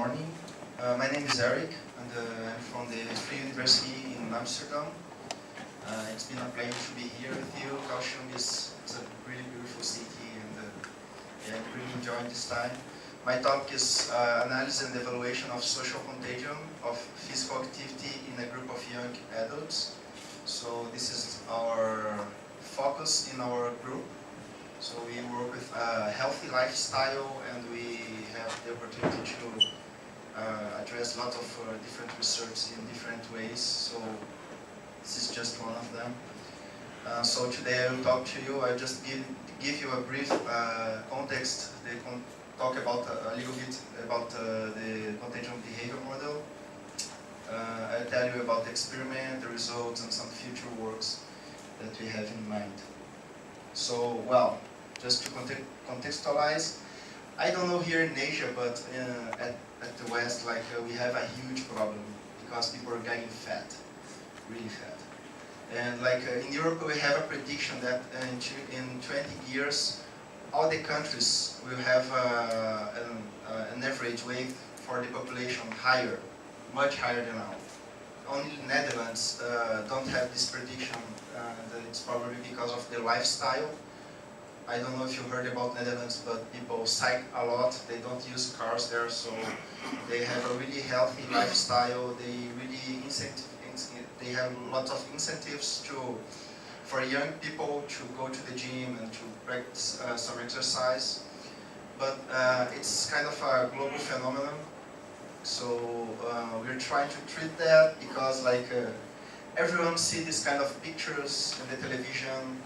morning. My name is Eric, and I'm from the Free University in Amsterdam. It's been a pleasure to be here with you. Kaohsiung is a really beautiful city, and yeah, I'm really enjoying this time. My talk is analysis and evaluation of social contagion of physical activity in a group of young adults. So this is our focus in our group. So we work with a healthy lifestyle, and we have the opportunity to address a lot of different research in different ways. So this is just one of them. So today I will talk to you. I just give you a brief context. They talk about a little bit about the contagion behavior model. I'll tell you about the experiment, the results, and some future works that we have in mind. So, well, just to contextualize, I don't know here in Asia, but at the West, we have a huge problem because people are getting fat, really fat. And in Europe, we have a prediction that in 20 years, all the countries will have an average weight for the population higher, much higher than now. Only the Netherlands don't have this prediction. That it's probably because of their lifestyle. I don't know if you heard about Netherlands, but people cycle a lot. They don't use cars there, so they have a really healthy lifestyle. They have lots of incentives for young people to go to the gym and to practice some exercise. But it's kind of a global phenomenon. So we're trying to treat that because everyone sees this kind of pictures in the television,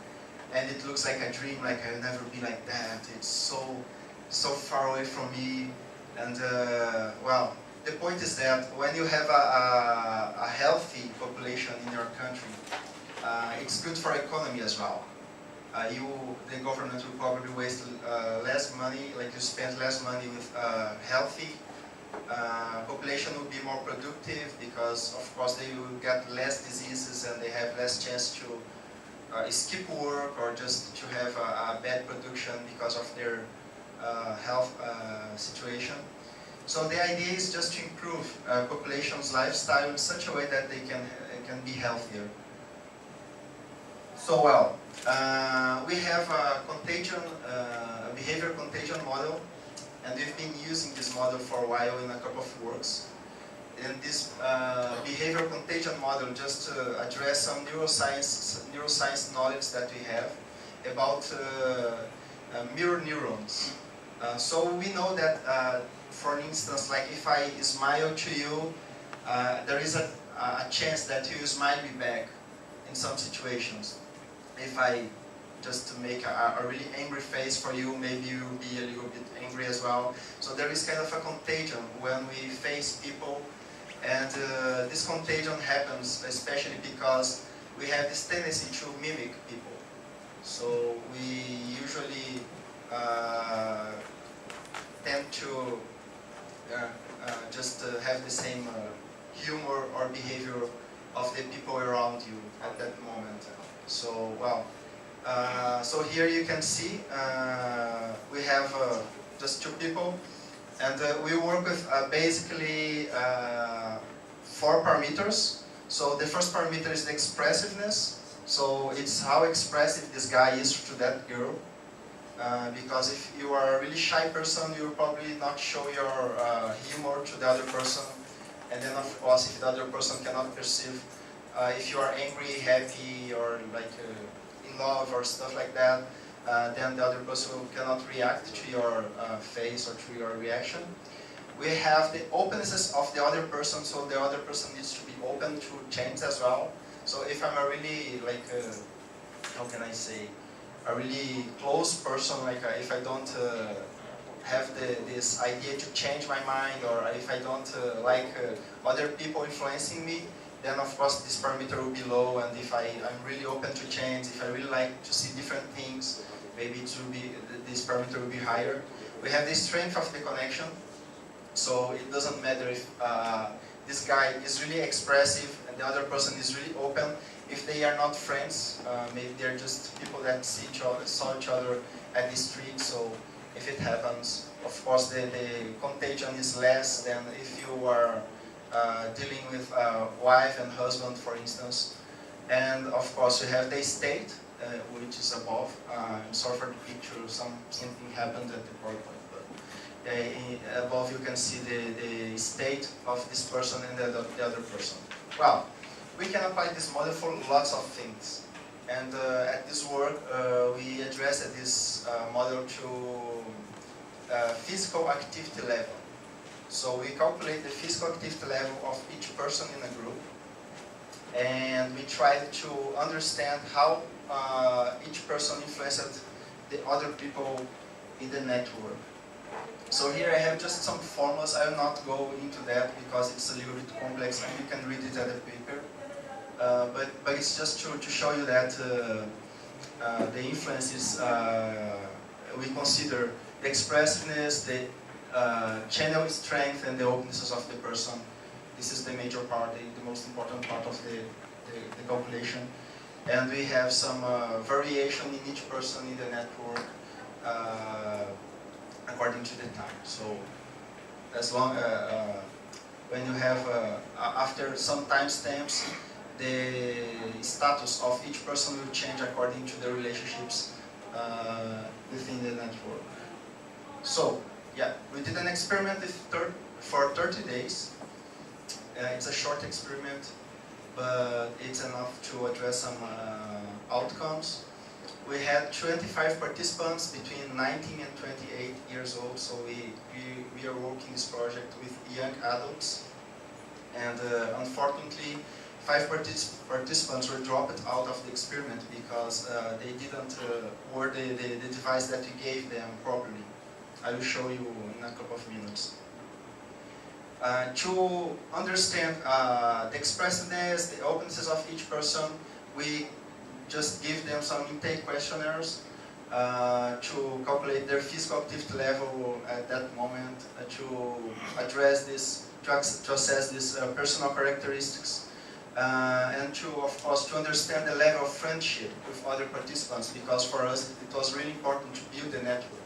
and it looks like a dream, like I'll never be like that. It's so far away from me. And well, the point is that when you have a healthy population in your country, it's good for economy as well. The government will probably waste less money, you spend less money with healthy population will be more productive because, of course, they will get less diseases and they have less chance to skip work or just to have a bad production because of their health situation. So the idea is just to improve population's lifestyle in such a way that they can be healthier. So well, we have a behavior contagion model. And we've been using this model for a while in a couple of works. And this behavior contagion model just to address some neuroscience knowledge that we have about mirror neurons. So we know that, for instance, if I smile to you, there is a chance that you smile me back in some situations. If I just to make a really angry face for you, maybe you'll be a little bit angry as well. So there is kind of a contagion when we face people, and this contagion happens especially because we have this tendency to mimic people. So we usually tend to just have the same humor or behavior of the people around you at that moment. So, well, so here you can see we have just two people, and we work with basically 4 parameters. So the first parameter is the expressiveness. So it's how expressive this guy is to that girl. Because if you are a really shy person, you will probably not show your humor to the other person. And then of course, if the other person cannot perceive if you are angry, happy, or in love or stuff like that, then the other person cannot react to your face or to your reaction. We have the openness of the other person, so the other person needs to be open to change as well. So if I'm a really, how can I say, a really close person, if I don't have this idea to change my mind, or if I don't like other people influencing me, then of course this parameter will be low. And if I'm really open to change, if I really like to see different things, maybe this parameter will be higher. We have the strength of the connection, so it doesn't matter if this guy is really expressive and the other person is really open. If they are not friends, maybe they're just people that saw each other at the street, so if it happens. Of course, the contagion is less than if you are dealing with a wife and husband, for instance. And of course, you have the state, which is above. I'm sorry for the picture, something happened at the PowerPoint, but above you can see the state of this person and the other person. Well, we can apply this model for lots of things. And at this work, we addressed this model to physical activity level. So we calculate the physical activity level of each person in a group, and we try to understand how each person influenced the other people in the network. So here I have just some formulas. I will not go into that because it's a little bit complex and you can read it at the paper. But it's just to show you that the influences we consider the expressiveness, the channel strength, and the openesses of the person. This is the major part, the most important part of the calculation. And we have some variation in each person in the network according to the time. So as long when you have after some timestamps, the status of each person will change according to the relationships within the network. So yeah, we did an experiment for 30 days. It's a short experiment, but it's enough to address some outcomes. We had 25 participants between 19 and 28 years old, so we are working this project with young adults. And unfortunately, 5 participants were dropped out of the experiment because they didn't work the device that we gave them properly. I will show you in a couple of minutes. To understand the expressiveness, the openesses of each person, we just give them some intake questionnaires to calculate their physical activity level at that moment, to address this, to assess these personal characteristics, and to, of course, to understand the level of friendship with other participants, because for us it was really important to build the network.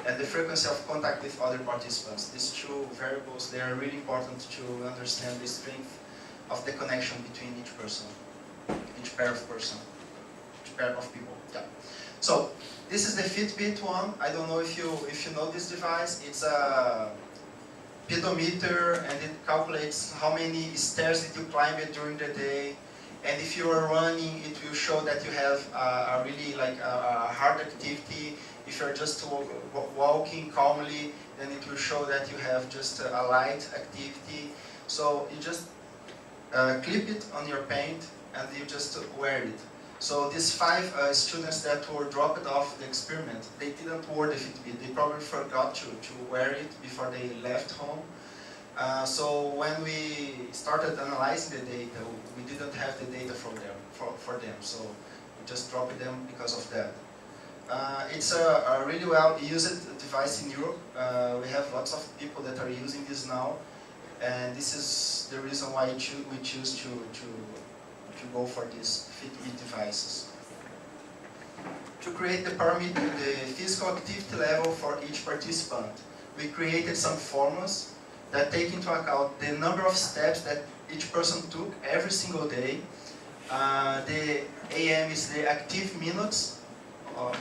And the frequency of contact with other participants. These two variables, they are really important to understand the strength of the connection between each person, each pair of people. Yeah. So this is the Fitbit one. I don't know if you know this device. It's a pedometer, and it calculates how many stairs did you climb during the day. And if you are running, it will show that you have a really like a hard activity. If you're just walking calmly, then it will show that you have just a light activity. So you just clip it on your paint and you just wear it. So these 5 students that were dropped off the experiment, they didn't wear the Fitbit. They probably forgot to wear it before they left home. So when we started analyzing the data, we didn't have the data for them. So we just dropped them because of that. It's a really well used device in Europe. We have lots of people that are using this now, and this is the reason why we choose to go for these Fitbit devices. To create the parameter, the physical activity level for each participant, we created some formulas that take into account the number of steps that each person took every single day. The AM is the active minutes.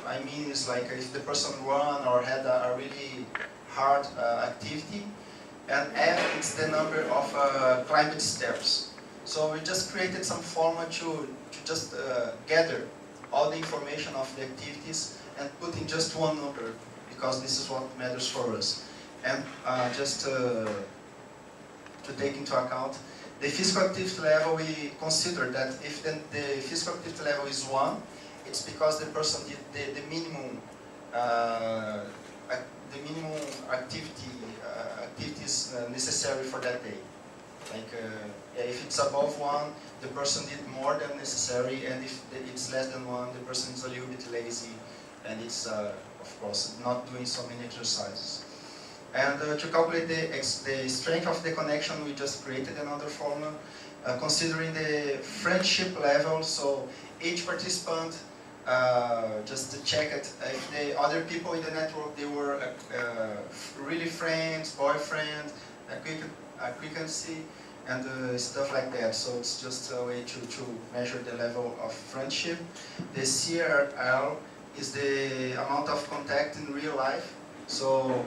I mean, it's like if the person ran or had a really hard activity, and F is the number of climbed steps. So we just created some formula to just gather all the information of the activities and put in just one number, because this is what matters for us. And just to take into account the physical activity level, we consider that if the physical activity level is 1, it's because the person did the minimum activities necessary for that day. Like if it's above 1, the person did more than necessary, and if it's less than 1, the person is a little bit lazy, and it's of course not doing so many exercises. And to calculate the strength of the connection, we just created another formula considering the friendship level. So each participant just to check it if the other people in the network, they were really friends, boyfriend, acquaintance, and stuff like that. So it's just a way to measure the level of friendship. The CRL is the amount of contact in real life. So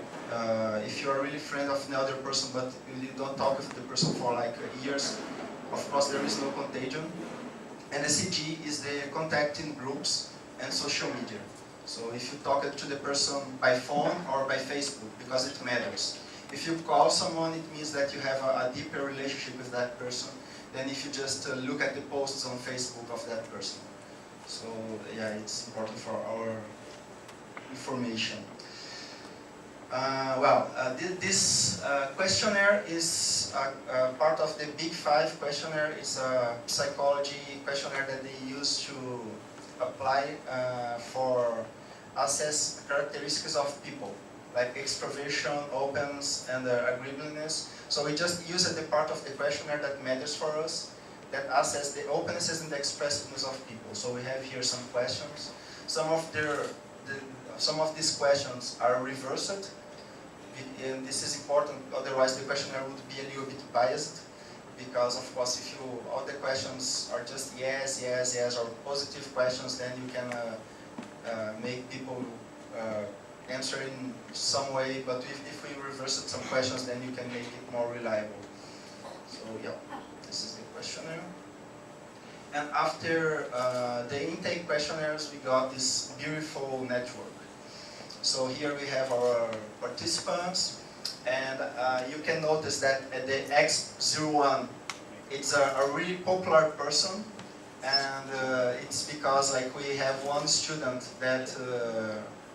if you are really friend of another person, but you don't talk with the person for like years, of course there is no contagion. And the CG is the contact in groups and social media. So if you talk to the person by phone or by Facebook, because it matters. If you call someone, it means that you have a deeper relationship with that person than if you just look at the posts on Facebook of that person. So yeah, it's important for our information. This questionnaire is part of the Big Five questionnaire. It's a psychology questionnaire that they use to apply for assess characteristics of people, like extroversion, openness, and agreeableness. So we just use the part of the questionnaire that matters for us, that assess the openness and the expressiveness of people. So we have here some questions. Some of these questions are reversed, and this is important, otherwise the questionnaire would be a little bit biased, because of course if all the questions are just yes, yes, yes, or positive questions, then you can make people answer in some way, but if we reverse some questions, then you can make it more reliable. So yeah, this is the questionnaire. And after the intake questionnaires, we got this beautiful network. So here we have our participants, and you can notice that at the X01, it's a really popular person, and it's because like we have one student that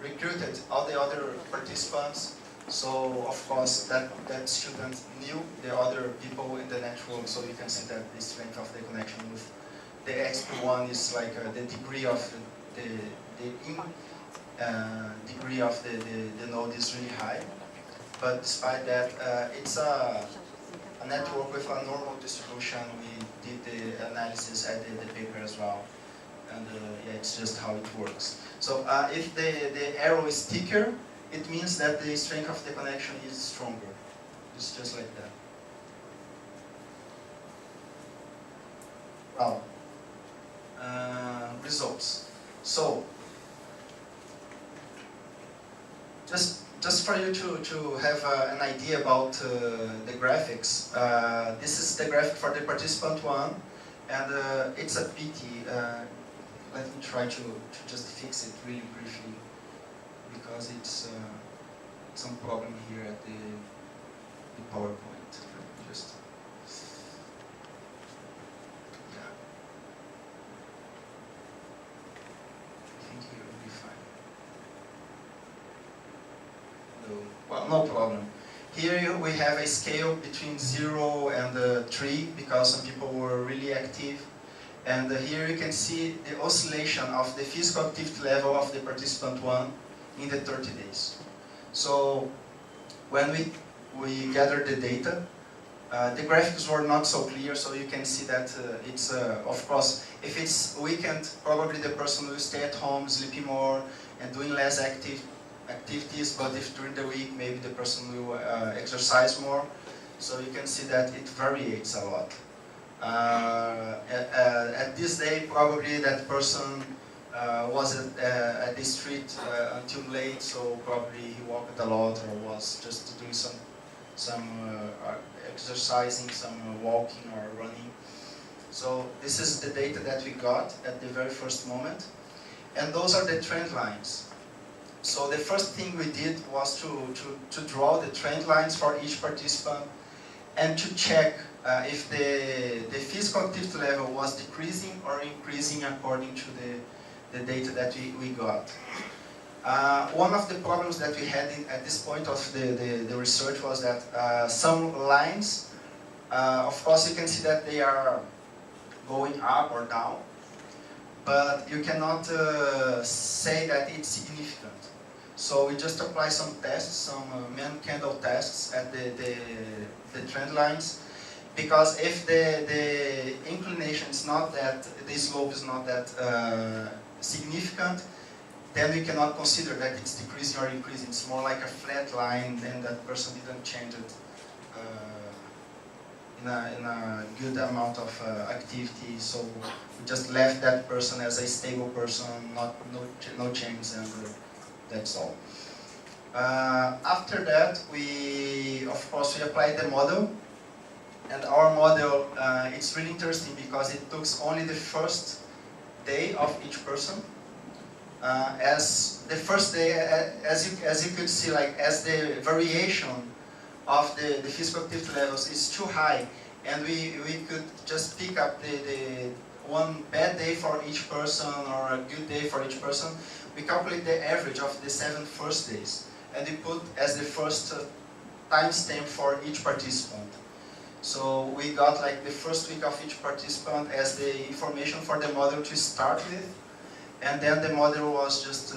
recruited all the other participants. So of course that student knew the other people in the network, so you can see that the strength of the connection with the X1 is like the degree of degree of the node is really high. But despite that, it's a network with a normal distribution. We did the analysis, I did the paper as well. And yeah, it's just how it works. So if the arrow is thicker, it means that the strength of the connection is stronger. It's just like that. Wow. Results. So, just for you to have an idea about the graphics, this is the graphic for the participant one, and it's a pity. Let me try to just fix it really briefly, because it's some problem here at the PowerPoint. Just yeah, I think it will be fine. No, well, no problem. Here we have a scale between 0 and 3, because some people were really active. And here you can see the oscillation of the physical activity level of the participant 1 in the 30 days. So when we gathered the data, the graphics were not so clear, so you can see that it's, of course, if it's weekend, probably the person will stay at home, sleeping more, and doing less activities, but if during the week, maybe the person will exercise more. So you can see that it varies a lot. At this day, probably that person was at the street until late, so probably he walked a lot or was just doing some exercising, some walking or running. So this is the data that we got at the very first moment, and those are the trend lines. So the first thing we did was to draw the trend lines for each participant and to check if the physical activity level was decreasing or increasing according to the data that we got. One of the problems that we had at this point of the research was that some lines, of course you can see that they are going up or down, but you cannot say that it's significant. So we just apply some tests, some man-candle tests at the trend lines, because if the inclination is not that, the slope is not that significant, then we cannot consider that it's decreasing or increasing. It's more like a flat line, and that person didn't change it in a good amount of activity. So we just left that person as a stable person, no change, and that's all. After that, of course, we applied the model. And our model, it's really interesting because it took only the first day of each person. As the first day, as you could see, like as the variation of the physical activity levels is too high, and we could just pick up the one bad day for each person or a good day for each person. We calculate the average of the 7 first days, and we put as the first timestamp for each participant. So we got like the first week of each participant as the information for the model to start with, and then the model was just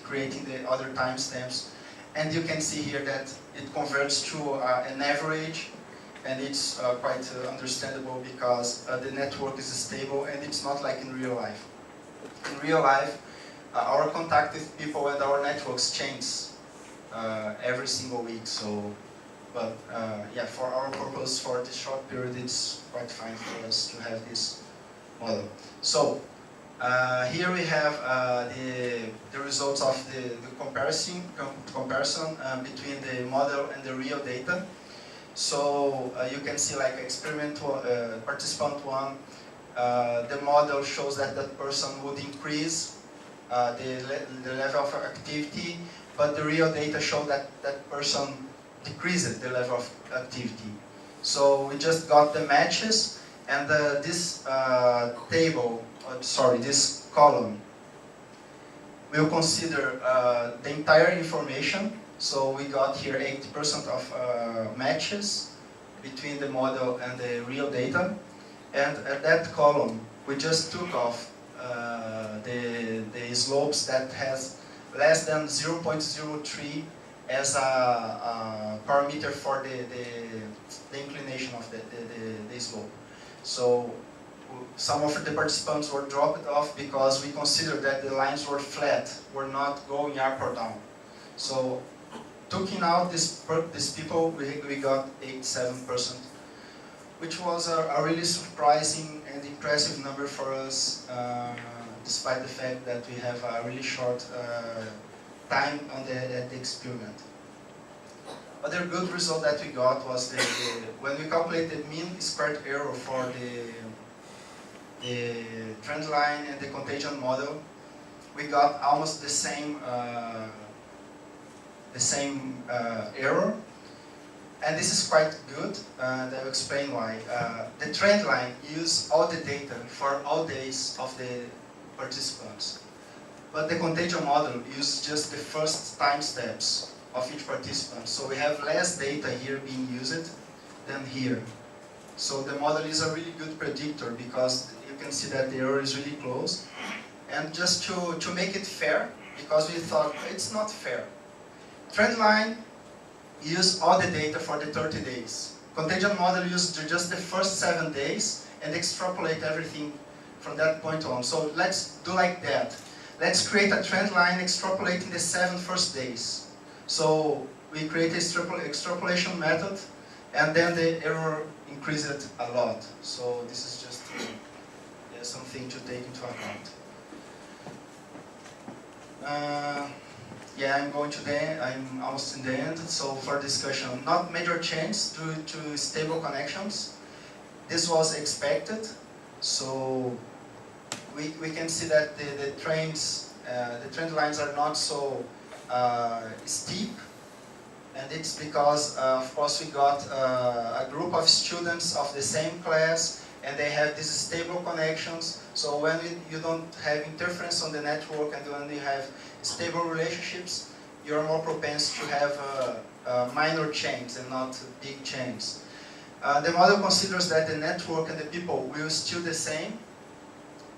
creating the other timestamps. And you can see here that it converts to an average, and it's quite understandable because the network is stable, and it's not like in real life. In real life, our contact with people and our networks change every single week. So. But for our purpose, for this short period, it's quite fine for us to have this model. So here we have the results of the comparison between the model and the real data. So you can see like participant 1, the model shows that that person would increase the level of activity, but the real data show that that person decreases the level of activity. So we just got the matches, and this this column will consider the entire information. So we got here 80% of matches between the model and the real data, and at that column we just took off the slopes that has less than 0.03 as a parameter for the inclination of the slope. So some of the participants were dropped off because we considered that the lines were flat, were not going up or down. So taking out these people, we got 87%, which was a really surprising and impressive number for us, despite the fact that we have a really short time on the experiment. Other good result that we got was when we calculated mean squared error for the trend line and the contagion model, we got almost the same error, and this is quite good, and I'll explain why. The trend line uses all the data for all days of the participants. But the contagion model uses just the first time steps of each participant. So we have less data here being used than here. So the model is a really good predictor because you can see that the error is really close. And just to make it fair, because we thought it's not fair. Trendline uses all the data for the 30 days. Contagion model uses just the first 7 days and extrapolate everything from that point on. So let's do like that. Let's create a trend line extrapolating the 7 first days. So we create an extrapolation method, and then the error increased a lot. So this is just something to take into account. I'm almost in the end. So for discussion, not major change due to stable connections. This was expected. So we can see that the trend lines are not so steep, and it's because of course we got a group of students of the same class, and they have these stable connections. So when you don't have interference on the network, and when you have stable relationships, you're more propense to have minor change and not big change. The model considers that the network and the people will still the same,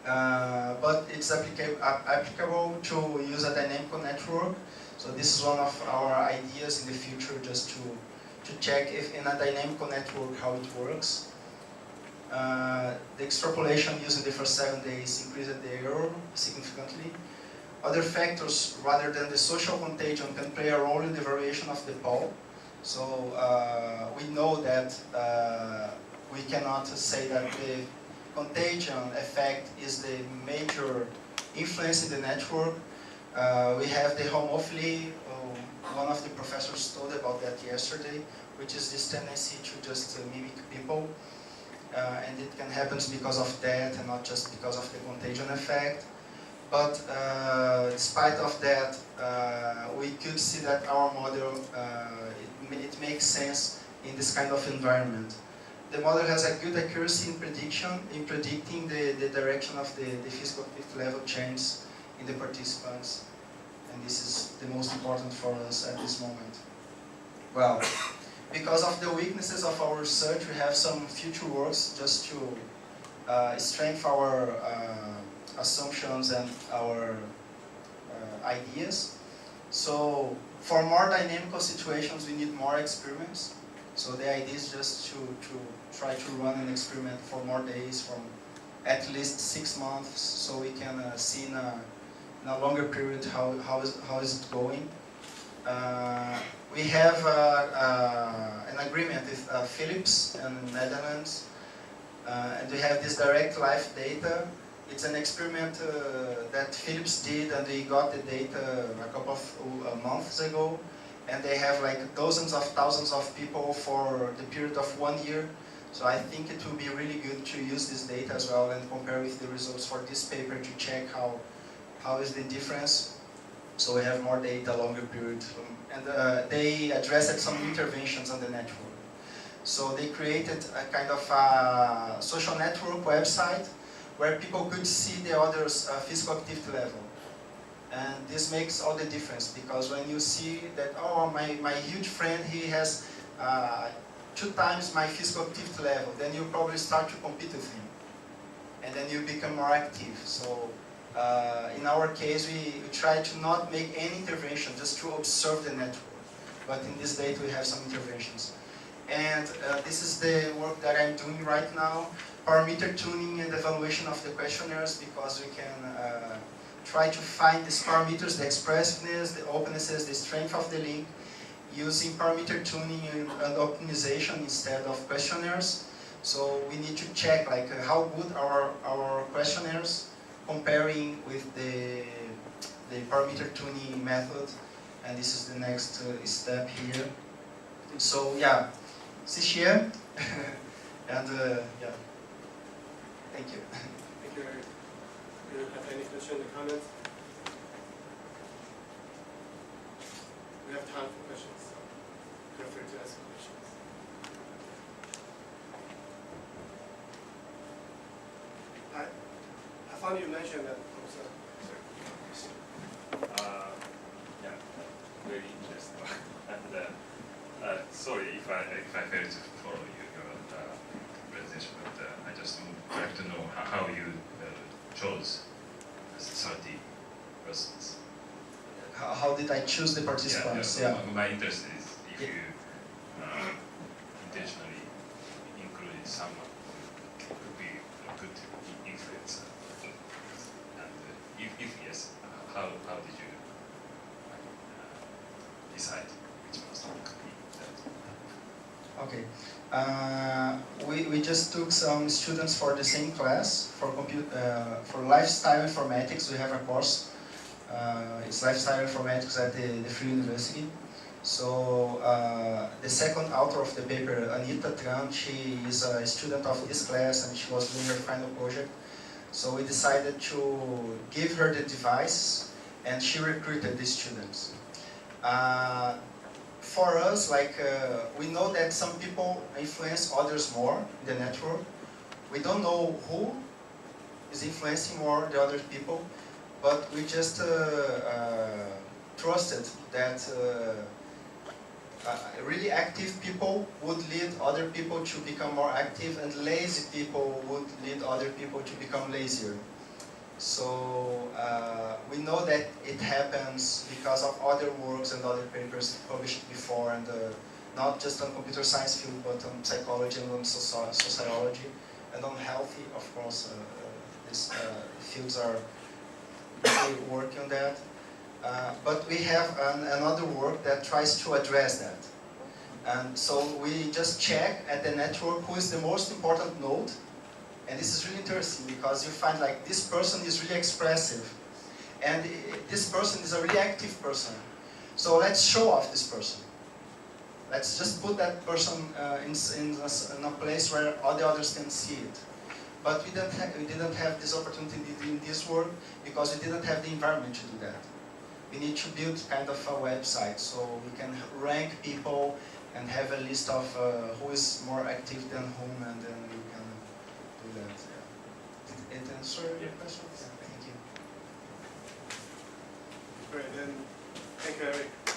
but it's applicable to use a dynamic network. So this is one of our ideas in the future, just to check if in a dynamic network how it works. The extrapolation used in the first 7 days increased the error significantly. Other factors, rather than the social contagion, can play a role in the variation of the poll. So we know that we cannot say that the contagion effect is the major influence in the network. We have the homophily. One of the professors told about that yesterday, which is this tendency to just mimic people. And it can happen because of that and not just because of the contagion effect. But despite of that, we could see that our model, it makes sense in this kind of environment. The model has a good accuracy in predicting the direction of the physical activity level change in the participants. And this is the most important for us at this moment. Well, because of the weaknesses of our research, we have some future works just to strengthen our assumptions and our ideas. So for more dynamical situations, we need more experiments. So the idea is just to try to run an experiment for more days, from at least 6 months, so we can see in a longer period how is it going. We have an agreement with Philips in Netherlands, and we have this direct live data. It's an experiment that Philips did, and they got the data a couple of months ago, and they have like dozens of thousands of people for the period of 1 year. So I think it will be really good to use this data as well and compare with the results for this paper to check how is the difference. So we have more data, longer period. And they addressed some interventions on the network. So they created a kind of a social network website where people could see the other's physical activity level. And this makes all the difference, because when you see that, oh, my huge friend, he has 2 times my physical activity level, then you probably start to compete with him. And then you become more active. So in our case, we try to not make any intervention, just to observe the network. But in this data, we have some interventions. And this is the work that I'm doing right now. Parameter tuning and evaluation of the questionnaires, because we can try to find these parameters, the expressiveness, the opennesses, the strength of the link, using parameter tuning and optimization instead of questionnaires. So we need to check like how good are our questionnaires comparing with the parameter tuning method. And this is the next step here. So yeah, Sishia, and yeah. Thank you. Thank you, Eric. Do you have any questions or comments? We have time for questions, so feel free to ask questions. I found you mentioned that. Oh, sorry. Yeah, very interesting. And sorry if I failed to follow your presentation, but I just would like to know how you chose 30 persons. How did I choose the participants? Yeah. My interest is if you intentionally included someone who could be a good influencer, and if yes, how did you decide which person could be that? Okay. We just took some students for the same class for lifestyle informatics. We have a course. It's lifestyle informatics at the Free University. So the second author of the paper, Anita Tran, she is a student of this class and she was doing her final project. So we decided to give her the device and she recruited the students. For us, like we know that some people influence others more in the network. We don't know who is influencing more the other people, but we just trusted that really active people would lead other people to become more active, and lazy people would lead other people to become lazier. So we know that it happens because of other works and other papers published before, and not just on computer science field, but on psychology and on sociology. and unhealthy. Of course, these fields are really working on that. But we have another work that tries to address that. And so we just check at the network who is the most important node. And this is really interesting because you find like this person is really expressive. And this person is a really active person. So let's show off this person. Let's just put that person in a place where all the others can see it. But we didn't have this opportunity in this work because we didn't have the environment to do that. We need to build kind of a website so we can rank people and have a list of who is more active than whom, and then we can do that. Yeah. Did it answer your question? Yeah, thank you. Great, then thank you, Eric.